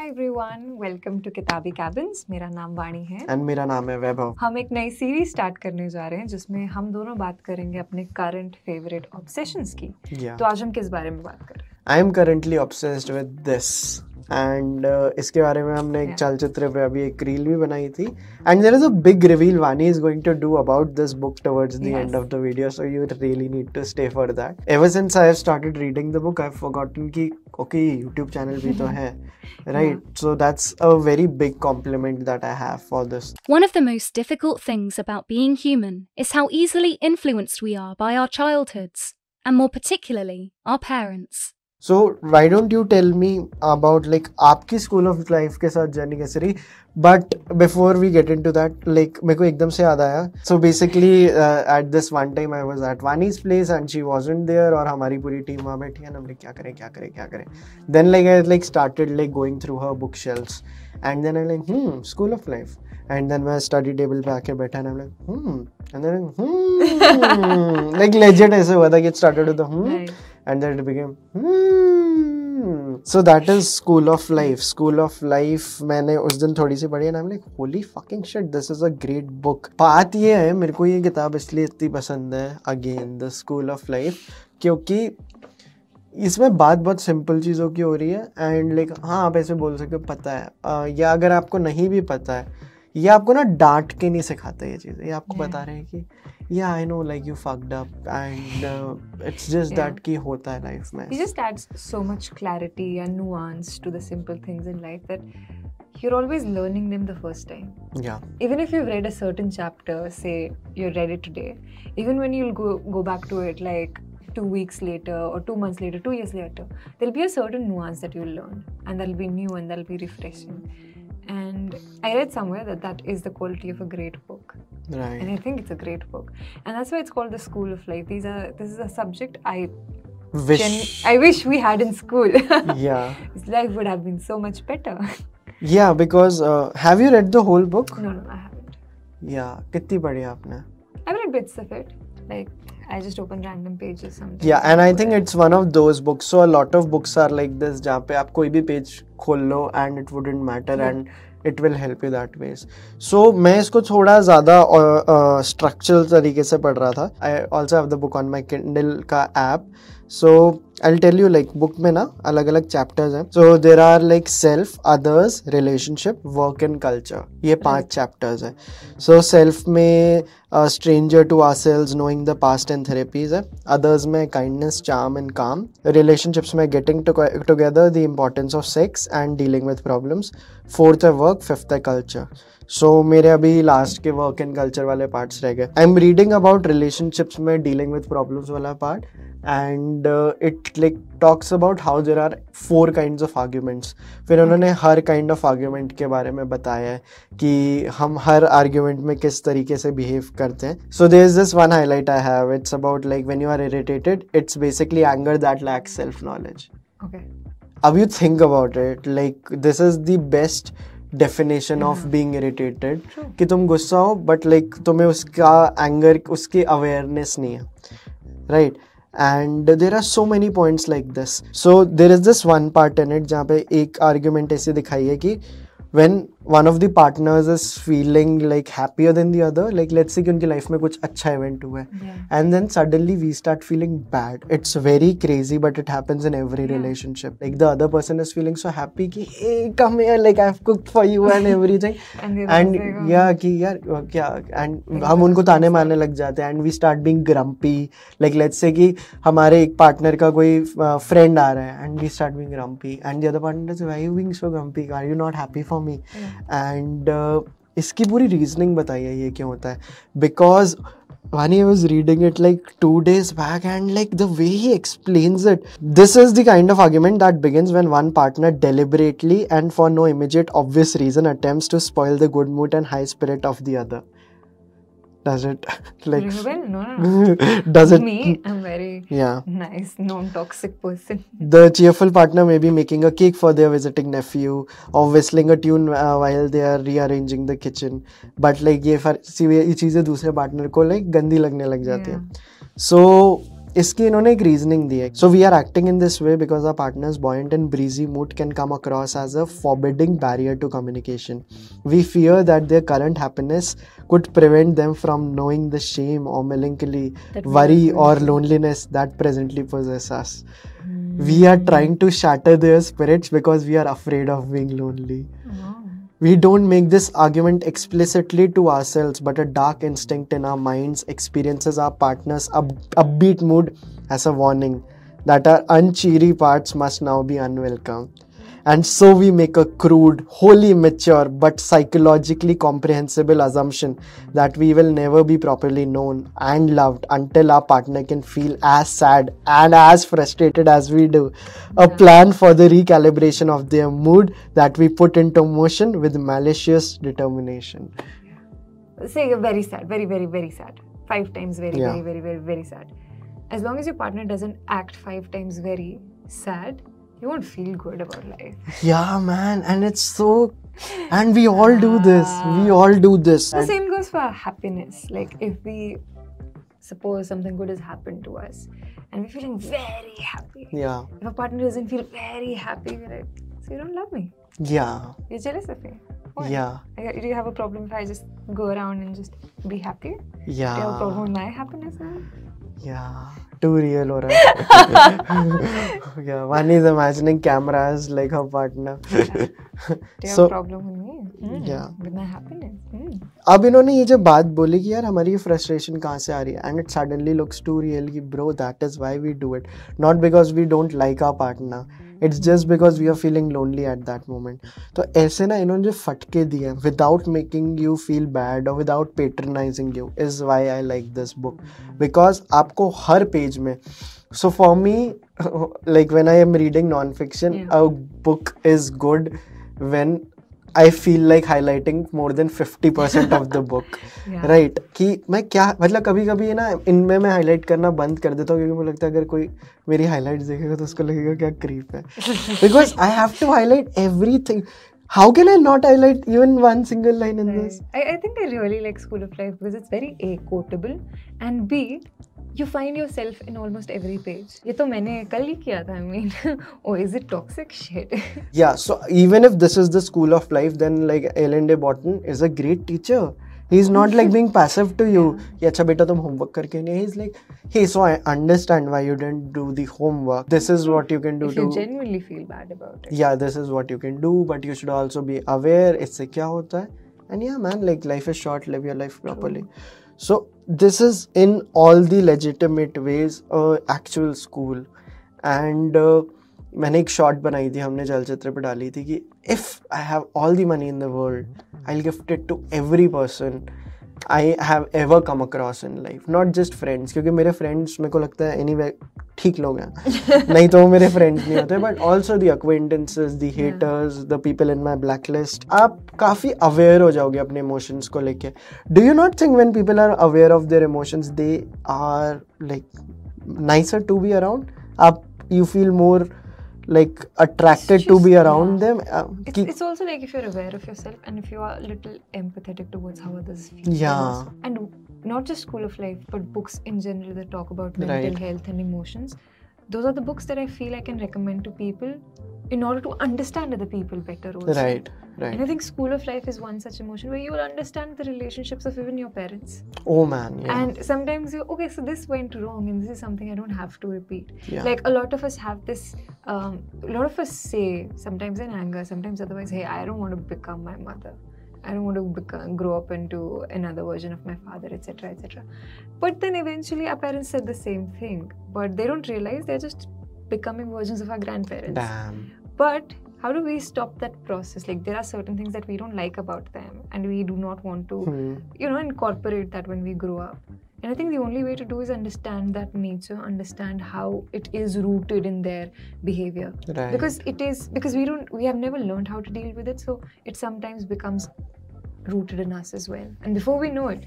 everyone, welcome to किताबी Cabins. मेरा नाम वाणी है एंड मेरा नाम है वैभव. हम एक नई सीरीज स्टार्ट करने जा रहे हैं जिसमें हम दोनों बात करेंगे अपने करंट फेवरेट ऑब्सेशंस की. तो आज हम किस बारे में बात कर रहे हैं? I am currently obsessed with this and इसके बारे में हमने एक चलचित्र पे अभी एक रील भी बनाई थी and there is a big reveal Vani is going to do about this book towards the end of the video, so you really need to stay for that. Ever since I have started reading the book I have forgotten कि okay YouTube channel भी तो है, right? So that's a very big compliment that I have for this. One of the most difficult things about being human is how easily influenced we are by our childhoods, and more particularly our parents. So why don't you tell me about like आपकी school of life के साथ journey कैसे रही? But before we get into that, like मेरे को एकदम से याद आया. So basically at this one time I was at Vaani's place and she wasn't there और हमारी पूरी टीम वहाँ बैठी है. हमने क्या करें. Then like I like started like going through her bookshelves and then I'm like school of life. And then मैं study table पे आके बैठा and I'm like and then like legit ऐसे हुआ था कि it started with the and then it became so that is school of life. मैंने उस दिन थोड़ी सी पढ़ी and I'm like holy fucking shit, this is a great book. बात ये है मेरे को ये किताब इसलिए इतनी पसंद है again the school of life क्योंकि इसमें बात बहुत सिंपल चीज़ों की हो रही है एंड लाइक हाँ आप ऐसे बोल सकते हो पता है या अगर आपको नहीं भी पता है ये आपको ना डांट के नहीं सिखाते ये चीज़ें, ये आपको बता रहे हैं कि या I know like you fucked up and it's just that कि होता है लाइफ में. It just adds so much clarity and nuance to the simple things in life that you're always learning them the first time. Yeah. Even if you've read a certain chapter, say you read it today, even when you'll go back to it like 2 weeks later or 2 months later, 2 years later, there'll be a certain nuance that you'll learn and that'll be new and that'll be refreshing. And I read somewhere that is the quality of a great book. Right. And I think it's a great book. And that's why it's called the School of Life. This is a subject I wish we had in school. Yeah. Life would have been so much better. Yeah, because have you read the whole book? No, I haven't. Yeah. कितनी पढ़ी आपने? I've read bits of it. Like, I just open random pages sometimes. Yeah, and I think it's one of those books. So a lot of books are like this जहाँ पे आप कोई भी page खोल लो and it wouldn't matter and it will help you that ways. So मैं इसको थोड़ा ज़्यादा structural तरीके से पढ़ रहा था. I also have the book on my Kindle का app. So I'll tell you like book में ना अलग अलग chapters हैं. So there are like self, others, relationship, work and culture. ये 5 chapters हैं. So self में stranger to ourselves, knowing the past and therapies है. Others में kindness, charm and calm. Relationships में getting together, the importance of sex and dealing with problems. 4th है work, 5th है culture. So मेरे अभी last के work and culture वाले parts रह गए. I am reading about relationships में डीलिंग विद प्रॉब्लम्स वाला part and it like talks about how there are 4 kinds of arguments. फिर उन्होंने हर काइंड ऑफ आर्ग्यूमेंट के बारे में बताया है कि हम हर आर्ग्यूमेंट में किस तरीके से बिहेव करते हैं. So there is this one highlight I have. It's about like when you are irritated it's basically anger that lacks self knowledge. Okay. अब you think about it like this is the best definition of being irritated कि तुम गुस्सा हो but like तुम्हें उसका anger उसकी awareness नहीं है, right? And there are so many points like this. So there is this one part in it जहाँ पे एक आर्ग्यूमेंट ऐसे दिखाई है कि when one of the partners is feeling like happier than the other, like let's say कि उनकी life में कुछ अच्छा इवेंट हुआ है and then suddenly we start feeling bad. It's very crazy but it happens in every relationship. Like the other person is feeling so happy कि hey come here like I've cooked for you and everything and yeah कि यार क्या and हम उनको ताने मारने लग जाते हैं and we start being grumpy. Like let's say कि हमारे एक पार्टनर का कोई फ्रेंड आ रहा है and we start being grumpy and the other partner says why are you being so grumpy, are you not happy for me? And इसकी पूरी reasoning बताइए ये क्यों होता है. Because Vaani, I was reading it like 2 days back and like the way he explains it, this is the kind of argument that begins when one partner deliberately and for no immediate obvious reason attempts to spoil the good mood and high spirit of the other. Does it like No. does it Me, I'm very nice, non-toxic person. The cheerful partner may be making a cake for their visiting nephew or whistling a tune while they are rearranging the kitchen, but like ये चीजें दूसरे partner को like गंदी लगने लग जाती हैं. So इसकी इन्होंने एक रीजनिंग दी है. So we are acting in this way because our partner's buoyant and breezy mood can come across as a forbidding barrier to communication. We fear that their current happiness could prevent them from knowing the shame or melancholy, worry or loneliness that presently possess us. We are trying to shatter their spirits because we are afraid of being lonely. We don't make this argument explicitly to ourselves, but a dark instinct in our minds experiences our partner's upbeat mood as a warning that our uncheery parts must now be unwelcome. And so we make a crude, wholly mature, but psychologically comprehensible assumption that we will never be properly known and loved until our partner can feel as sad and as frustrated as we do. A plan for the recalibration of their mood that we put into motion with malicious determination. Say you're very sad, very, very, very sad. 5 times very, very, very, very, very sad. As long as your partner doesn't act 5 times very sad, you won't feel good about life. Yeah, man. And it's so... And we all do this. We all do this. The same goes for happiness. Like if we suppose something good has happened to us and we're feeling very happy. Yeah. If a partner doesn't feel very happy, we're like, so you don't love me. Yeah. You're jealous of me. Why? Yeah. Do you have a problem if I just go around and just be happy? Yeah. Do you have a problem with my happiness now? Yeah. Too real हो रहा है. Yeah. Vaani is imagining cameras like her partner. Do you have a problem with me? Yeah. With my happiness? अब इन्होंने ये जब बात बोली कि यार हमारी फ्रस्ट्रेशन कहाँ से आ रही है, and it suddenly looks too real कि bro, that is why we do it, not because we don't like our partner, it's just because we are feeling lonely at that moment. तो ऐसे ना इन्होंने जो फटके दिए without making you feel bad or without patronizing you is why I like this book, because आपको हर page में, so for me like when I am reading non-fiction, a book is good when I feel like highlighting more than 50% of the book. Right? कि मैं क्या मतलब कभी कभी ना इनमें मैं हाईलाइट करना बंद कर देता हूँ क्योंकि मुझे लगता है अगर कोई मेरी हाईलाइट्स देखेगा तो उसको लगेगा क्या क्रीप है. Because I have to highlight everything. How can I not highlight even one single line in this? I think I really like School of Life because it's very A, quotable, and B, you find yourself in almost every page. ये तो मैंने कल ही किया था. I mean, oh, is it toxic shit? Yeah, so even if this is the School of Life, then like Ellen de Botton is a great teacher. He's not like being passive to you. कि अच्छा बेटा तुम homework करके नहीं. He's like, hey, so I understand why you didn't do the homework. This is what you can do. If you genuinely feel bad about it. Yeah, this is what you can do, but you should also be aware. इससे क्या होता है? And yeah, man, like life is short. Live your life properly. So this is in all the legitimate ways actual school. And मैंने एक short बनाई थी, हमने चलचित्र पे डाली थी कि if I have all the money in the world, I'll gift it to every person I have ever come across in life, not just friends, क्योंकि मेरे friends मेरे को लगता है anyway ठीक लोग हैं, नहीं तो वो मेरे friends नहीं होते, but also the acquaintances, the haters, the people in my blacklist. आप काफ़ी aware हो जाओगे अपने emotions को लेके. Do you not think when people are aware of their emotions, they are like nicer to be around? You feel more like attracted to be around them. It's also like if you're aware of yourself and if you are a little empathetic towards how others feel. Yeah. And not just School of Life, but books in general that talk about mental health and emotions. Those are the books that I feel I can recommend to people in order to understand other people better also. Right. And I think School of Life is one such emotion where you will understand the relationships of even your parents. Oh man, yeah. And sometimes okay, so this went wrong and this is something I don't have to repeat. Yeah. Like a lot of us have this, a lot of us say, sometimes in anger, sometimes otherwise, hey, I don't want to become my mother. I don't want to grow up into another version of my father, etc., etc. But then eventually our parents said the same thing, but they don't realize they're just becoming versions of our grandparents. Damn. But how do we stop that process? Like there are certain things that we don't like about them and we do not want to, incorporate that when we grow up. And I think the only way to do is understand that nature, understand how it is rooted in their behavior. Right. Because we have never learned how to deal with it, so it sometimes becomes rooted in us as well. And before we know it,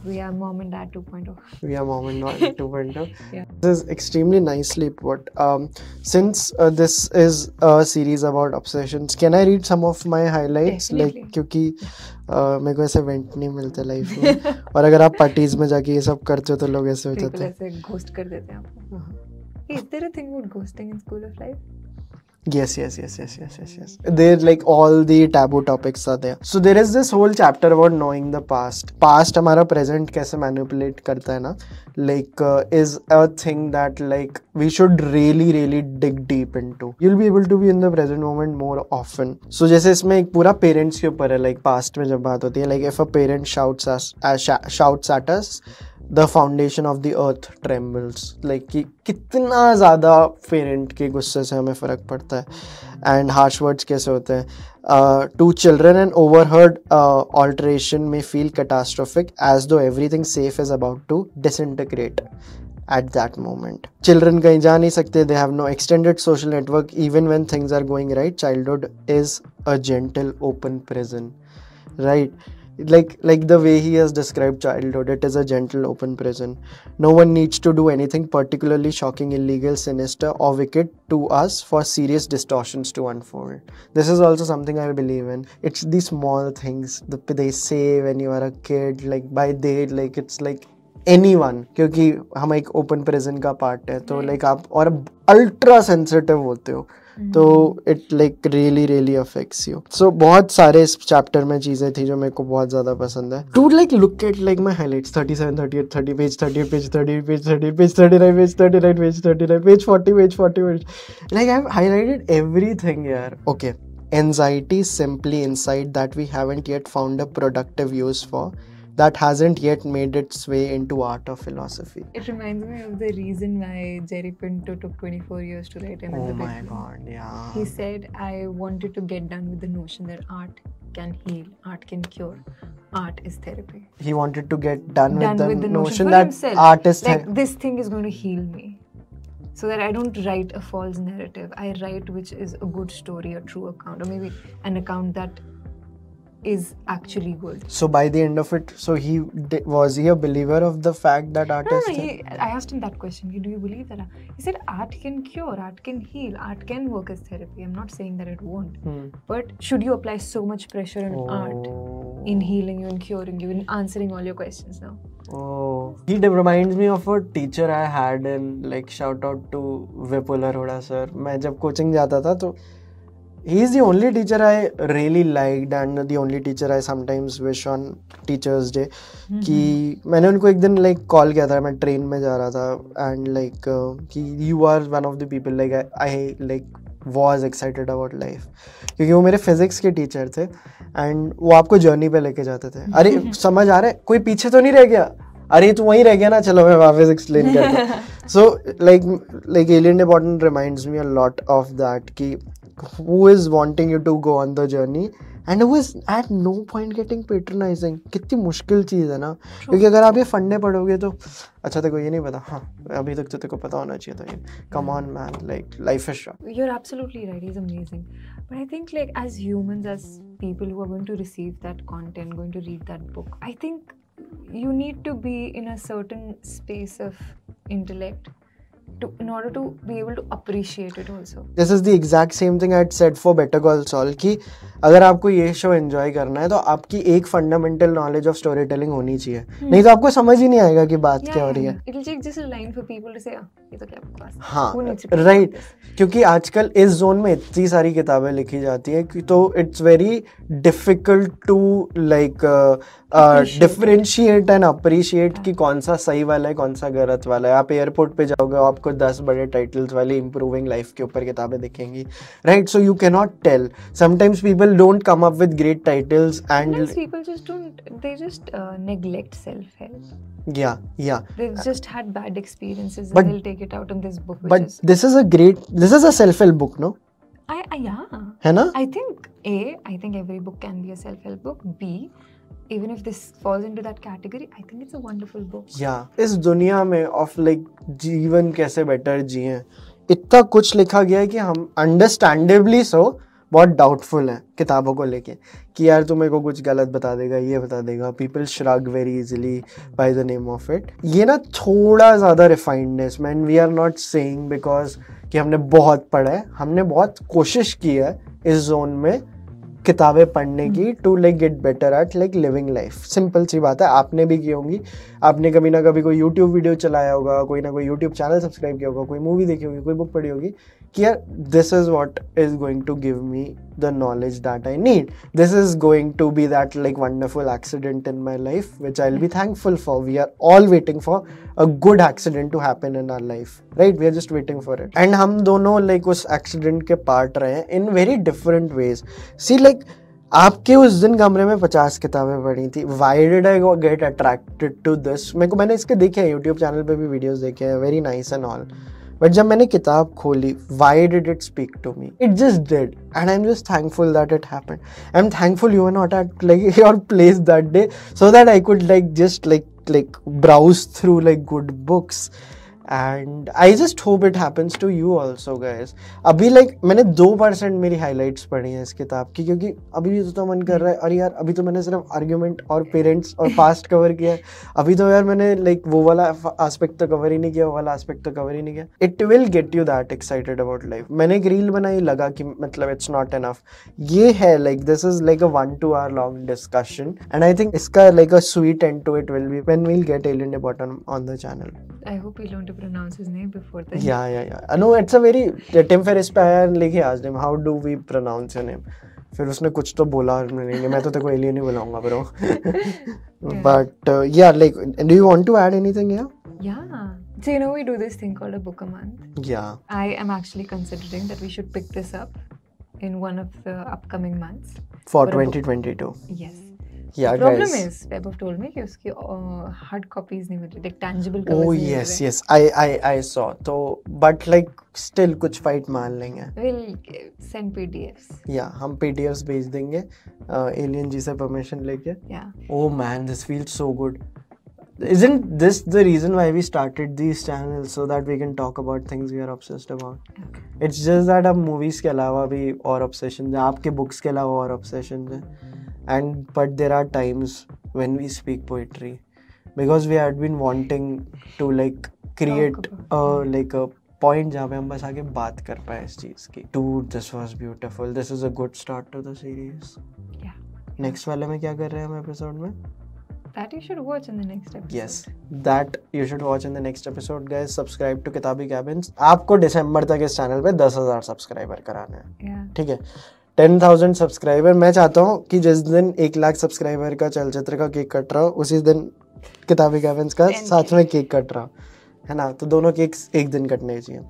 we are mom and dad 2.0. We are mom and dad 2.0. Yeah. This is extremely nicely put. Since this is a series about obsessions, can I read some of my highlights? Definitely. Like क्योंकि मेरे को ऐसे went नहीं मिलते life में और अगर आप पार्टीज में जाके ये सब करते हो तो लोग ऐसे हो जाते People हैं. ऐसे ghost कर देते हैं आपको. Is there a thing about ghosting in school of life? Yes. There like all the taboo topics are there. So there is this whole chapter about knowing the past. Past हमारा present कैसे manipulate करता है ना, like is a thing that like we should really dig deep into. You'll be able to be in the present moment more often. So जैसे इसमें एक पूरा parents के ऊपर है, like past में जब बात होती है, like if a parent shouts at us, the foundation of the earth trembles. Like कि कितना ज़्यादा पेरेंट के गुस्से से हमें फ़र्क पड़ता है. एंड हार्श वर्ड्स कैसे होते हैं. To children an overheard alteration may feel catastrophic as though everything safe is about to disintegrate at that moment. Children कहीं जा नहीं सकते. They have no extended social network even when things are going right. Childhood is a gentle open prison, right? Like the way he has described childhood, it is a gentle open prison. No one needs to do anything particularly shocking, illegal, sinister or wicked to us for serious distortions to unfold. This is also something I believe in. It's the small things they say when you are a kid, like by they, like it's like anyone, क्योंकि हम एक open prison का part है तो like आप और ultra sensitive होते हो तो it like really affects you. So बहुत सारे इस चैप्टर में चीजें थी जो मेरे को बहुत ज्यादा पसंद है. To like look at like my highlights 37 38 30 page 30 page 30 page 30 page 39 page 39 page 39 page 40 page 40 page like I've highlighted everything here. Okay, anxiety is simply insight that we haven't yet found a productive use for, that hasn't yet made its way into art or philosophy. It reminds me of the reason why Jerry Pinto took 24 years to write Another Oh my Bedroom. god, yeah. He said, I wanted to get done with the notion that art can heal, art can cure, art is therapy. He wanted to get done with the notion for that himself. art is like this thing is going to heal me, so that I don't write a false narrative. I write which is a good story, a true account, or maybe an account that is actually good. So by the end of it, so was he a believer of the fact that art is I asked him that question. Do you believe that? He said art can cure, art can heal, art can work as therapy. I'm not saying that it won't. But should you apply so much pressure on art in healing you, in curing you, in answering all your questions now? He reminds me of a teacher I had in, like, shout out to Vipul Arora sir. मैं जब coaching जाता था तो he is the only teacher I really liked and the only teacher I sometimes wish on Teachers Day. कि मैंने उनको एक दिन like call किया था, मैं ट्रेन में जा रहा था and like कि you are one of the people like I like was excited about life, क्योंकि वो मेरे फिजिक्स के टीचर थे and वो आपको जर्नी पे लेके जाते थे. अरे समझ आ रहा है, कोई पीछे तो नहीं रह गया, अरे तू वहीं रह गया ना, चलो मैं वापस एक्सप्लेन करता हूँ. So like Alien Important reminds me a lot of that कि who is wanting you to go on the journey and who is at no point getting patronizing. कितनी मुश्किल चीज़ है ना, क्योंकि अगर आप ये फंडे पढ़ोगे तो अच्छा तेरे को ये नहीं पता, हाँ अभी तक तो तेरे को पता होना चाहिए था ये. Come on man, like life is short. You're absolutely right. He's amazing. But I think like as humans, as people who are going to receive that content, going to read that book, I think you need to be in a certain space of intellect in order to be able to appreciate it also. This is the exact same thing I had said for Better Call Saul कि अगर आपको ये show enjoy करना है तो आपकी एक fundamental knowledge of story telling होनी चाहिए, नहीं तो आपको समझ ही नहीं आएगा कि बात क्या हो रही है. It'll take just a line for people to say, ये तो क्या बकवास. हाँ, Who needs to talk right. about this? क्योंकि आजकल इस जोन में इतनी सारी किताबें लिखी जाती हैं कि तो it's very difficult to like differentiate and appreciate कि कौन सा सही वाला है कौन सा गलत वाला है. आप एयरपोर्ट पे जाओगे आपको 10 बड़े टाइटल्स वाली इम्प्रूविंग लाइफ के ऊपर किताबें दिखेंगी, right. So you can not tell. Sometimes people don't come up with great titles and Sometimes people just don't, they just neglect self-help. yeah They've just had bad experiences But- and they'll take it out in this book, which but is this is a self-help book, no? yeah. है ना? I think I think every book can be a self-help book. B, even if this falls into that category, I think it's a wonderful book. इस दुनिया में of like जीवन कैसे better जिए इतना कुछ लिखा गया है कि हम अंडरस्टैंडेबली सो बहुत डाउटफुल हैं किताबों को लेके कि यार तू मेरे को कुछ गलत बता देगा, ये बता देगा. People shrug very easily by the name of it. ये ना थोड़ा ज़्यादा refinedness, man. We are not saying because कि हमने बहुत पढ़ा है, हमने बहुत कोशिश की है इस जोन में किताबें पढ़ने की to like get better at like living life. Simple सी बात है, आपने भी की होंगी. आपने कभी ना कभी कोई यूट्यूब वीडियो चलाया होगा, कोई ना कोई यूट्यूब चैनल सब्सक्राइब किया होगा, कोई मूवी देखी होगी, कोई बुक पढ़ी होगी कि यार this is what is going to give me the knowledge that I need. This is going to be that like wonderful accident in my life which I will be thankful for. We are all waiting for a good accident to happen in our life, right? We are just waiting for it. And हम दोनों like उस accident के part रहे हैं in very different ways. See like आपके उस दिन कमरे में 50 किताबें पढ़ी थी. Why did I get attracted to this? मैंने इसके देखे हैं YouTube चैनल पे भी वीडियोस देखे हैं, very nice and all. But जब मैंने किताब खोली, why did it speak to me? It just did, and I'm just thankful that it happened. I'm thankful you were not at like your place that day, so that I could like just like browse through like good books. And I just hope it happens to you also guys. अभी like मैंने 2% मेरी highlights पढ़ी हैं इस किताब की, क्योंकि अभी भी तो मन कर रहा है अरे यार अभी तो मैंने सिर्फ argument और parents और past cover किया है, अभी तो यार मैंने like वो वाला aspect तो cover ही नहीं किया, वो वाला aspect तो cover ही नहीं किया. It will get you that excited about life. मैंने एक reel बनाई, लगा कि मतलब it's not enough. ये है like this is like a 1-2 hour long discussion, and I think इसका like a sweet end to it will be when we'll get Alien Debate on the channel. I hope you learn to pronounce his name before that. Yeah. No, it's a very Tim Ferriss पे आया लेके asked him how do we pronounce your name. फिर उसने कुछ तो बोला, नहीं मैं तो तेरे को एलियन ही बुलाऊंगा bro. But yeah, like do you want to add anything here? Yeah. So you know we do this thing called a book a month. Yeah. I am actually considering that we should pick this up in one of the upcoming months. For 2022. Yes. Yeah, the problem guys. is Vaibhav told me कि उसकी hard copies नहीं मिल रही, like tangible covers Oh नहीं मिल रहे. yes, I saw. तो but like still कुछ fight मान लेंगे. We'll send PDFs. Yeah, हम PDFs भेज देंगे एलियन जी से permission लेके. Yeah. Oh man, this feels so good. Isn't this the reason why we started these channels, so that we can talk about things we are obsessed about? Okay. It's just that अब movies के अलावा भी और obsessions हैं, आपके books के अलावा और obsessions हैं. But there are times when we speak poetry because we had been wanting to like create like a point जहाँ पे हम बस आके बात कर पाए इस चीज़ की. Dude, this was beautiful. This is a good start to the series. Yeah. Next वाले में क्या कर रहे हैं हम episode में? That you should watch in the next episode. Yes, that you should watch in the next episode, guys. Subscribe to किताबी Cabins. आपको दिसंबर तक इस चैनल पे 10,000 सब्सक्राइबर कराने हैं. Yeah. ठीक है. 10,000 सब्सक्राइबर. मैं चाहता हूँ कि जिस दिन 1 लाख सब्सक्राइबर का चलचित्र का केक कट रहा हो, उसी दिन किताबी कैबिन्स का साथ में केक कट रहा है ना. तो दोनों केक्स एक दिन कटने चाहिए.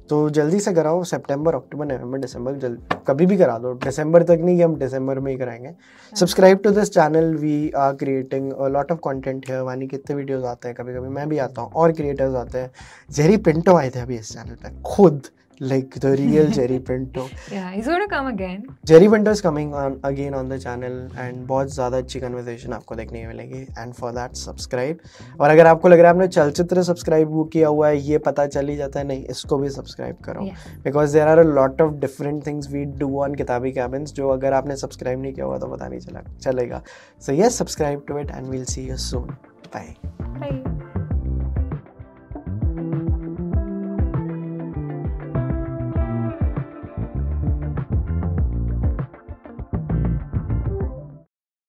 तो जल्दी से कराओ. सितंबर, अक्टूबर, नवंबर, दिसंबर, जल्दी कभी भी करा दो. दिसंबर तक नहीं कि हम दिसंबर में ही कराएंगे. Subscribe to this channel. We are creating a lot of content here. वानी कितने वीडियोस आते हैं, कभी कभी मैं भी आता हूँ और क्रिएटर्स आते हैं. जेरी पिंटो आए थे अभी इस चैनल पे खुद, like the real Jerry Pinto. Yeah, he's going to come again. Jerry Pinto is coming on again on the channel and बहुत ज़्यादा अच्छी conversation आपको देखने को मिलेगी. And for that subscribe. और अगर आपको लग रहा है आपने चलचित्र सब्सक्राइब किया हुआ है, ये पता चल ही जाता है, नहीं इसको भी सब्सक्राइब करो. Because there are a lot of different things we do on किताबी Cabins जो अगर आपने सब्सक्राइब नहीं किया हुआ तो पता नहीं चलेगा. So yes, subscribe to it and we'll see you soon. Bye. Bye.